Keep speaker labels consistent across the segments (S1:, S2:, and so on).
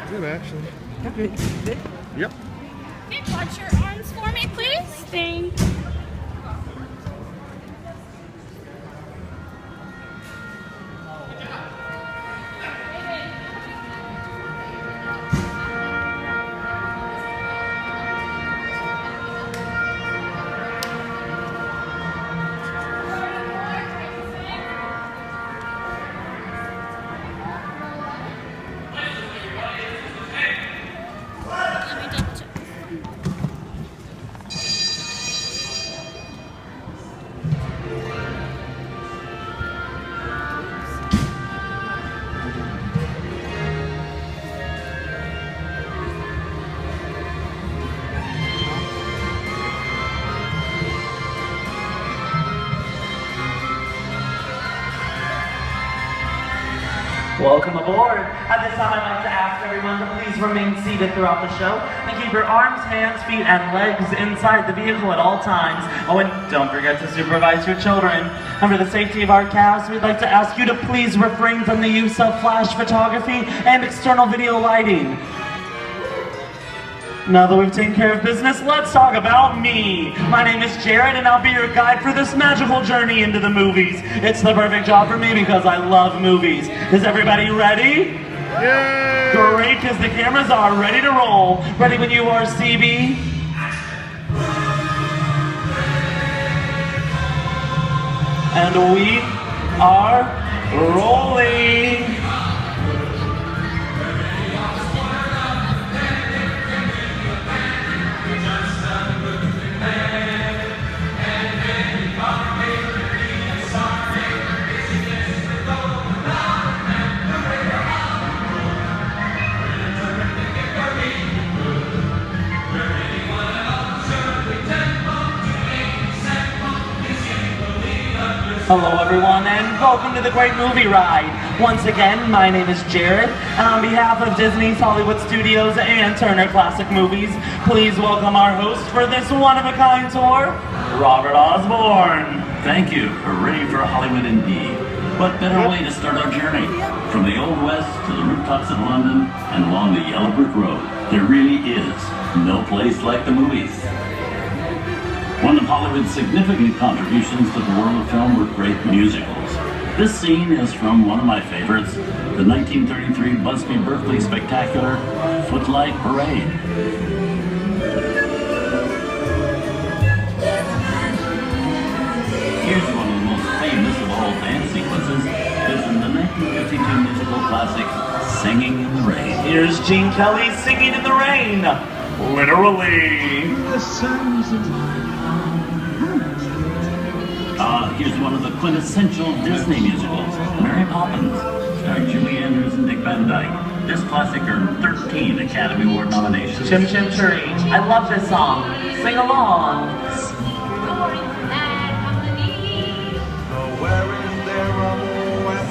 S1: Good, actually. Okay. Yep.
S2: Okay, watch your arms for me, please. Thank you.
S3: Welcome aboard. At this time, I'd like to ask everyone to please remain seated throughout the show and keep your arms, hands, feet, and legs inside the vehicle at all times. Oh, and don't forget to supervise your children. And for the safety of our cast, we'd like to ask you to please refrain from the use of flash photography and external video lighting. Now that we've taken care of business, let's talk about me. My name is Jared, and I'll be your guide for this magical journey into the movies. It's the perfect job for me because I love movies. Is everybody ready?
S1: Yay!
S3: Great, because the cameras are ready to roll. Ready when you are, CB? And we are rolling. Hello everyone, and welcome to the Great Movie Ride. Once again, my name is Jared, and on behalf of Disney's Hollywood Studios and Turner Classic Movies, please welcome our host for this one-of-a-kind tour, Robert Osborne.
S4: Thank you. Hooray for Hollywood indeed. What better way to start our journey? From the Old West to the rooftops of London and along the Yellow Brick Road, there really is no place like the movies. One of Hollywood's significant contributions to the world of film were great musicals. This scene is from one of my favorites, the 1933 Busby Berkeley spectacular, Footlight Parade. Here's one of the most famous of all dance sequences, is in the 1952 musical classic, Singing in the Rain.
S3: Here's Gene Kelly singing in the rain, literally.
S4: Here's one of the quintessential Disney musicals, Mary Poppins, starring Julie Andrews and Dick Van Dyke. This classic earned 13 Academy Award nominations.
S3: Chim Chim Cherry. I love this song. Sing along.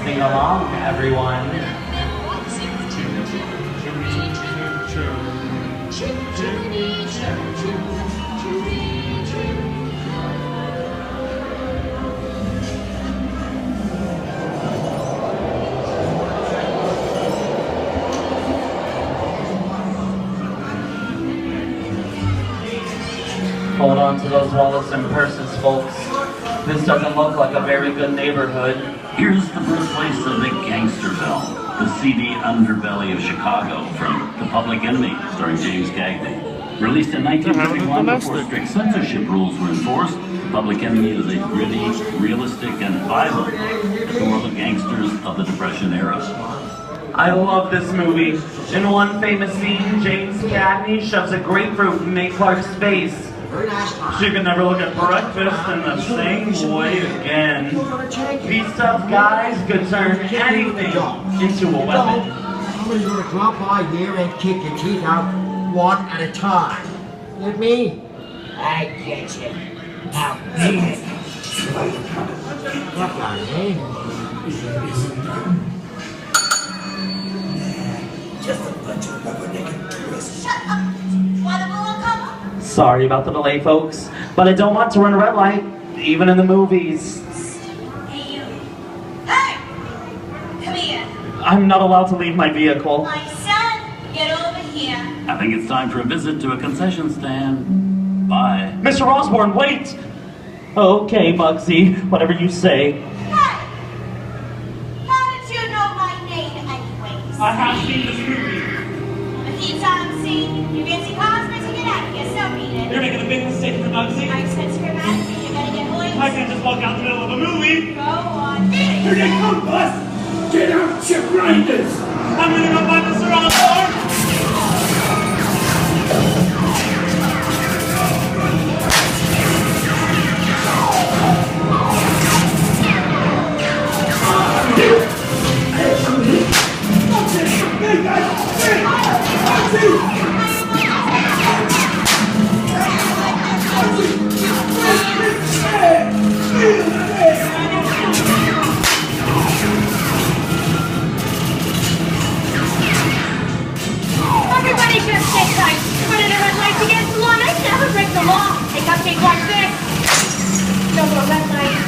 S3: Sing along, everyone. Hold on to those wallets and purses, folks. This doesn't look like a very good neighborhood.
S4: Here's the birthplace of the gangster film, the seedy underbelly of Chicago from The Public Enemy, starring James Cagney. Released in 1931 before strict censorship rules were enforced, The Public Enemy is a gritty, realistic, and violent at the world of gangsters of the Depression era.
S3: I love this movie. In one famous scene, James Cagney shoves a grapefruit in Nate Clark's face. She could never look at breakfast in the same way again. These tough guys could turn anything into a weapon.
S5: Somebody's gonna drop by here and kick your teeth out one at a time. Get me? I get you. Now beat it. Look out, eh? Just a bunch of rubber-necked tourists.
S2: Shut up! Want a little couple?
S3: Sorry about the delay, folks, but I don't want to run a red light, even in the movies.
S2: Hey, you. Hey! Come here.
S3: I'm not allowed to leave my vehicle.
S2: My son, get
S4: I think it's time for a visit to a concession stand. Bye.
S3: Mr. Osborne, wait! Okay, Muggsy, whatever you say.
S6: Hey! How did you know my name anyways?
S3: I have seen this movie.
S6: The heat's on scene. You fancy cosmetics to get out of here, so beat it.
S3: You're making a big mistake for Muggsy.
S6: I expect you're mad at me. You're gonna get hoist.
S3: I can't just walk out the middle of a movie.
S6: Go on.
S7: Here they come, boss! Get out your grinders!
S3: I'm gonna go find Mr. Osborne.
S2: Everybody just stay tight. Running a red light against the law. I never break the law. A cupcake like this. No more red light.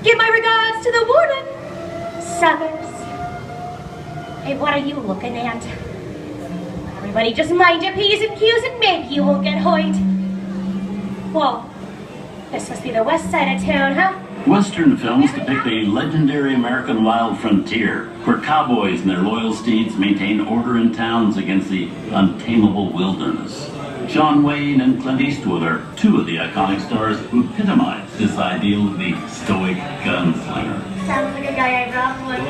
S2: Give my regards to the warden, Summers. Hey, what are you looking at? Everybody just mind your P's and Q's and maybe you won't get hoid. Whoa, this must be the west side of town, huh?
S4: Western films depict a legendary American wild frontier where cowboys and their loyal steeds maintain order in towns against the untamable wilderness. John Wayne and Clint Eastwood are two of the iconic stars who epitomize this ideal of the stoic gunslinger.
S2: Sounds like a guy I dropped once.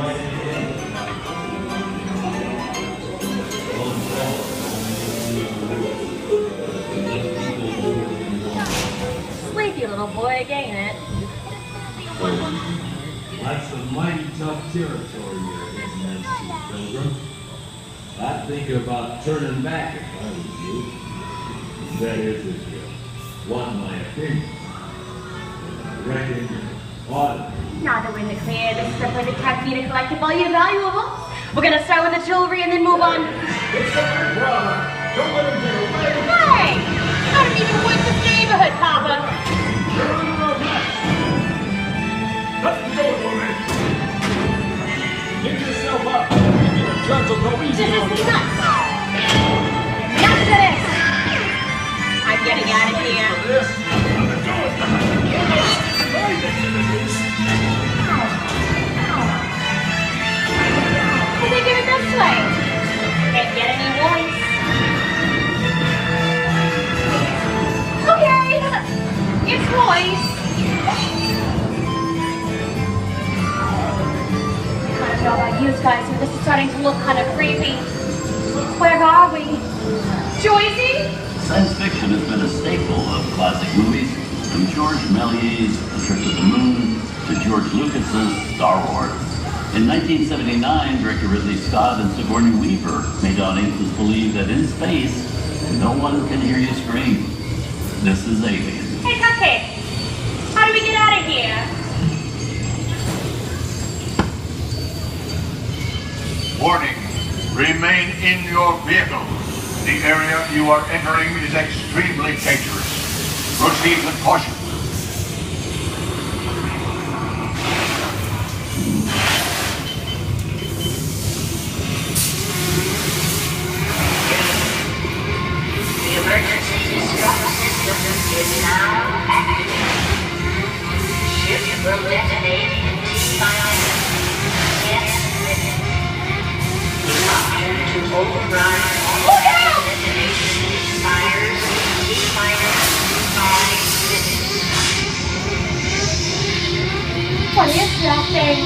S2: Sleepy little boy, ain't it?
S8: That's some mighty tough territory you're heading into, Pilgrim. I'd think about turning back if I was you. That is, if you want my opinion. I reckon you ought to.
S2: Now that we're in the clear, this is the perfect time for you to collect up all your valuables. We're gonna start with the jewelry and then move on.
S7: It's alright, brother. Don't let him get away.
S2: Hey! I don't even want this neighborhood, Papa.
S7: You're under arrest. Let the door, woman. Give yourself up. Your guns will go easy
S2: This
S7: on
S2: is
S7: you.
S2: nuts. Nuts to this. I'm getting out of here.
S7: This. The door's behind you.
S2: Well, they give it this way. Can't get any worse. Okay, it's boys. I don't know about you guys, but this is starting to look kind of creepy. Where are we? Joycey?
S4: Science fiction has been a staple of classic movies, from George Méliès's A Trip to the Moon to George Lucas's Star Wars. In 1979, director Ridley Scott and Sigourney Weaver made audiences believe that in space, no one can hear you scream. This is Alien.
S2: Hey, Cupcake. How do we get out of here?
S9: Warning, remain in your vehicle. The area you are entering is extremely dangerous. Proceed with caution.
S10: The emergency disposal system is now activated. Ship will detonate in T-minus 10 minutes. The option to override all detonation expires in T-minus 5 minutes.
S2: What is that thing?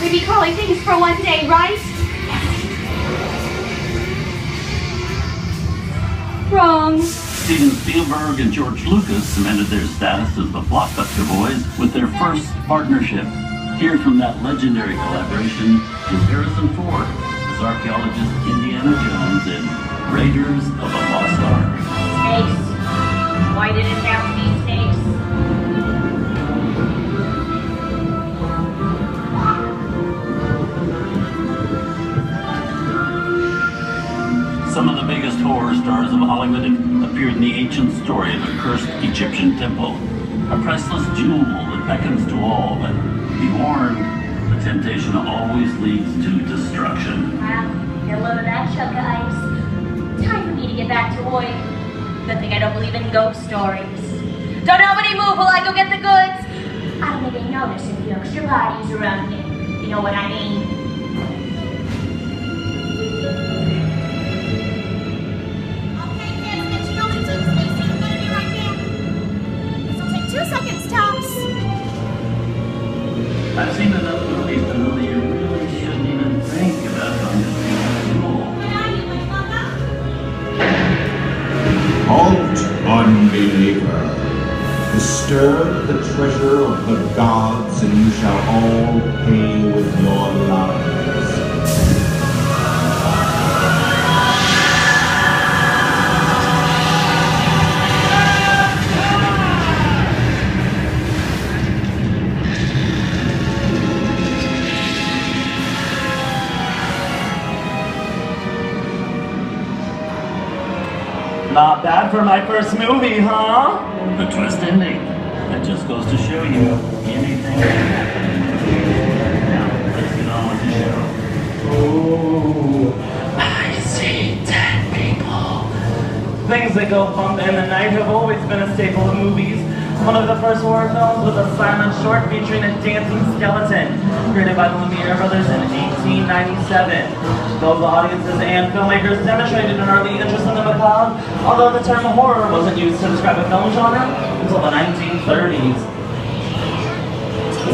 S2: to be calling things for one day, right? Wrong.
S4: Steven Spielberg and George Lucas cemented their status as the blockbuster boys with their first partnership. Here from that legendary collaboration is Harrison Ford as archaeologist Indiana Jones in Raiders of the Lost Ark.
S2: Snakes. Why did it have to be snakes?
S4: Some of the biggest horror stars of Hollywood have appeared in the ancient story of a cursed Egyptian temple. A priceless jewel that beckons to all, but be warned, the temptation always leads to destruction.
S2: Well, get a load of that, Chuck Guys. Time for me to get back to work. Good thing I don't believe in ghost stories. Don't nobody move while I go get the goods. I don't even notice if the extra bodies around here. You know what I mean?
S6: Okay, kids, get your building to the station. I'm gonna be right back. This will take 2 seconds tops.
S4: I've seen enough movies to know that you really shouldn't even think about going to see a jewel.
S6: Where are you, motherfucker?
S11: Halt, unbeliever. Disturb the treasure of the gods, and you shall all pay with your lives.
S3: Not bad for my first movie, huh?
S4: The twist ending. That just goes to show you anything can happen. Now, let's get on with the show.
S3: Ooh, I see dead people. Things that go bump in the night have always been a staple of movies. One of the first horror films was a silent short featuring a dancing skeleton, created by the Lumiere brothers in 1897. Those audiences and filmmakers demonstrated an early interest in the macabre, although the term horror wasn't used to describe a film genre until the 1930s.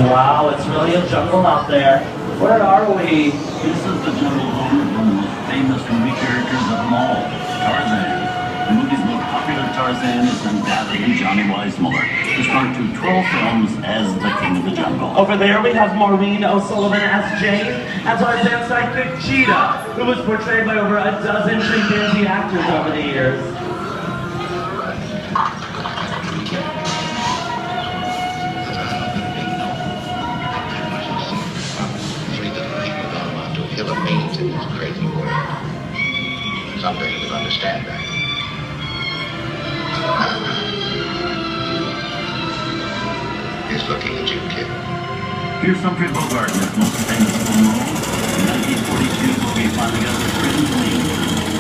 S3: Wow, it's really a jungle out there. Where are we?
S4: This is the jungle home of one of the most famous movie characters of them all, Tarzan. The movie's most popular Tarzan is undoubtedly Johnny Weissmuller, who starred through 12 films as the King of the Jungle.
S3: Over there we have Maureen O'Sullivan as Jane, and Tarzan's sidekick Cheetah, who was portrayed by over a dozen chimpanzee actors over the years.
S12: Someday you'll understand that. He's looking at you, kid.
S4: Here's Humphrey Bogart in his most famous film role. In 1942, movie finally got the screen clean.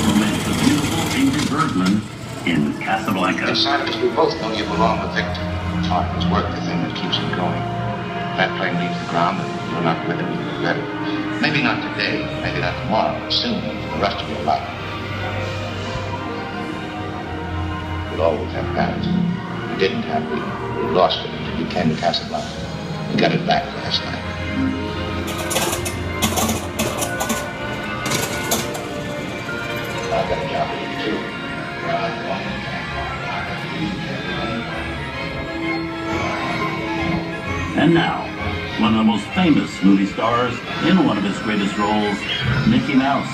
S4: Romance the beautiful Ingrid Bergman in Casablanca.
S12: Inside of us, we both know you belong with Victor. Heart is work, the thing that keeps him going. That plane leaves the ground and you're not with him, you regret it. Maybe not today, maybe not tomorrow, but soon, for the rest of your life. We'll always have Paris. We didn't have it. We lost it until you came to Casablanca. We got it back last night. I got a job to do too.
S4: And now, one of the most famous movie stars in one of his greatest roles, Mickey Mouse,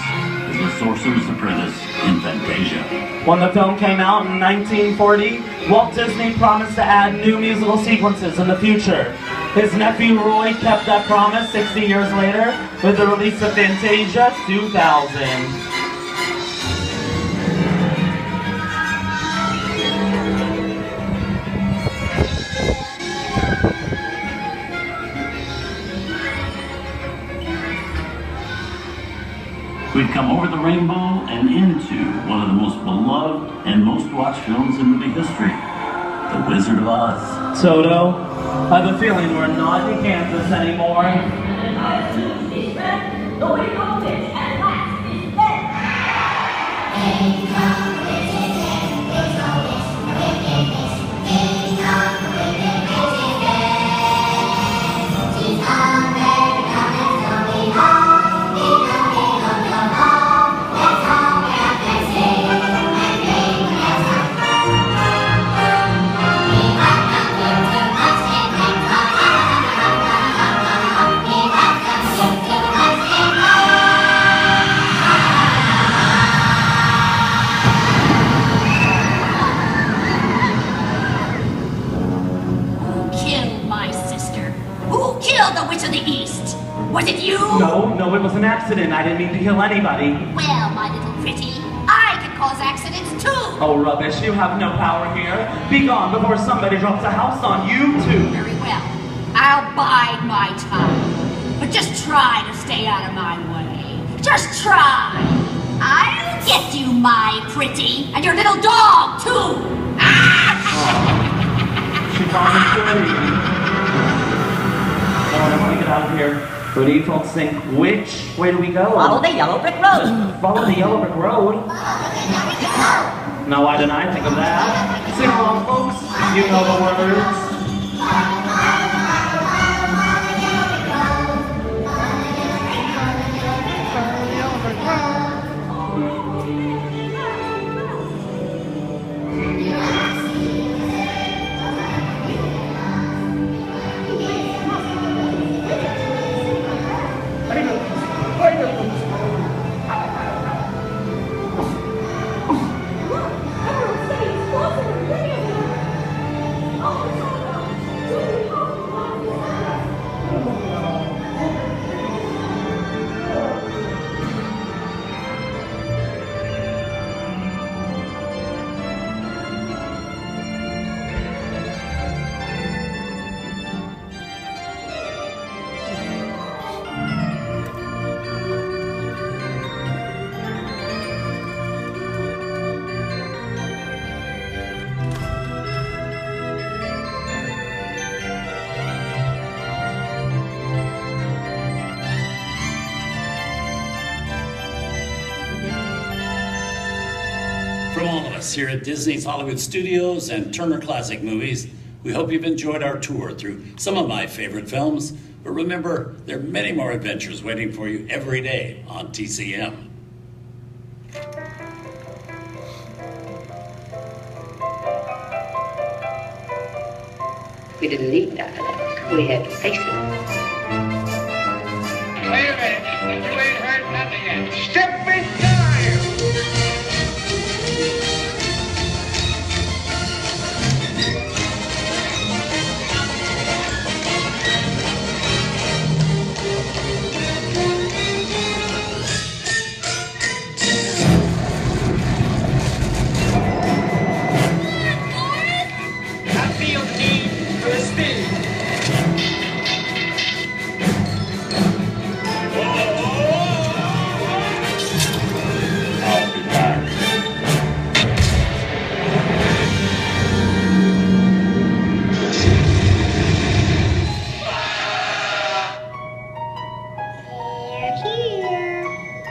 S4: is the Sorcerer's Apprentice in Fantasia.
S3: When the film came out in 1940, Walt Disney promised to add new musical sequences in the future. His nephew Roy kept that promise 60 years later with the release of Fantasia 2000.
S4: We've come over the rainbow and into one of the most beloved and most watched films in movie history, The Wizard of Oz.
S3: Toto, I have a feeling we're not in Kansas anymore.
S10: killed the Witch of the East? Was it you?
S3: No, it was an accident. I didn't mean to kill anybody.
S10: Well, my little pretty, I can cause accidents too.
S3: Oh, rubbish. You have no power here. Be gone before somebody drops a house on you, too.
S10: Very well. I'll bide my time. But just try to stay out of my way. Just try. I'll get you, my pretty, and your little dog, too.
S3: She called me pretty. Oh, I want to get out of here. But do you folks think, which way do we go?
S2: Follow the yellow brick road.
S3: Follow the yellow brick road? Now, why didn't I think of that? Sing along, folks. You know the words.
S13: From all of us here at Disney's Hollywood Studios and Turner Classic Movies, we hope you've enjoyed our tour through some of my favorite films. But remember, there are many more adventures waiting for you every day on TCM.
S14: We didn't need dialogue. We had to face it.
S15: Wait a minute. You ain't heard nothing yet. Step inside!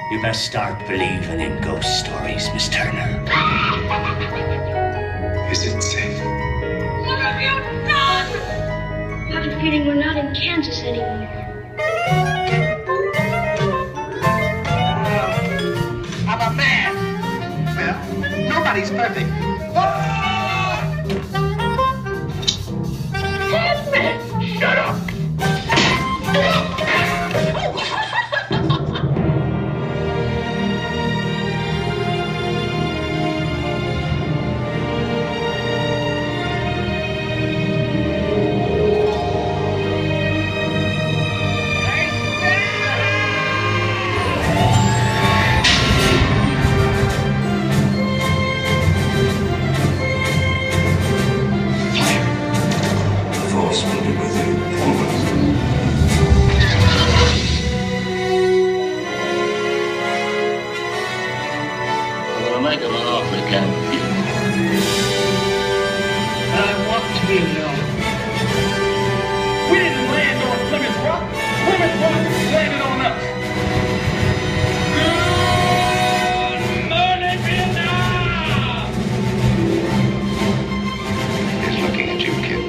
S13: You best start believing in ghost stories, Miss Turner.
S16: Is it safe?
S10: What have you done?
S17: I have a feeling we're not in Kansas anymore.
S15: I'm a man. Well, nobody's perfect.
S10: Henry, shut up!
S4: Make him an offer he can't refuse.
S15: I want to be alone. We didn't land on Plymouth Rock. Plymouth Rock landed on us. Good morning, Vietnam!
S16: He's looking at you, kid.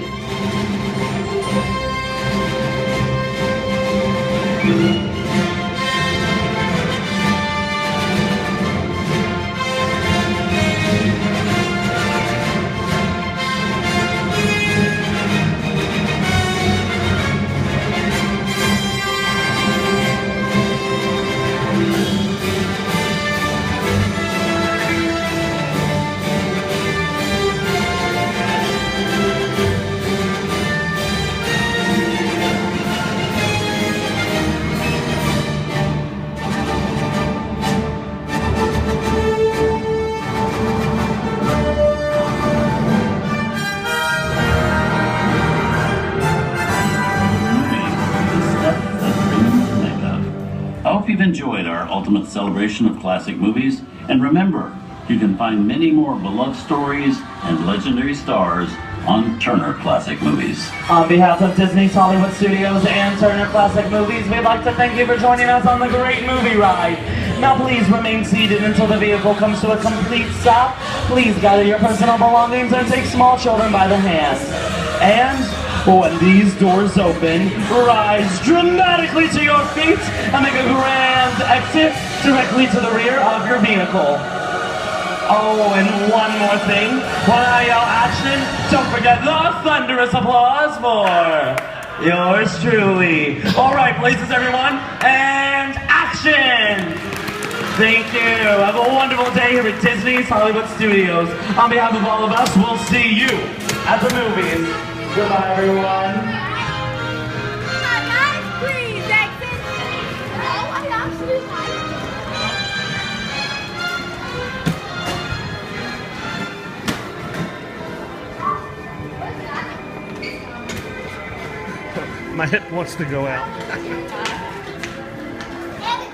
S4: enjoyed our ultimate celebration of classic movies. And remember, you can find many more beloved stories and legendary stars on Turner Classic Movies.
S3: On behalf of Disney's Hollywood Studios and Turner Classic Movies, we'd like to thank you for joining us on the great movie ride. Now please remain seated until the vehicle comes to a complete stop. Please gather your personal belongings and take small children by the hand. And when these doors open, rise dramatically to your feet and make a grand exit directly to the rear of your vehicle. Oh, and one more thing. When I yell action, don't forget the thunderous applause for yours truly. All right, places everyone, and action! Thank you. Have a wonderful day here at Disney's Hollywood Studios. On behalf of all of us, we'll see you at the movies. Goodbye, everyone.
S6: Please, exit. Oh, I absolutely.
S1: My hip wants to go out.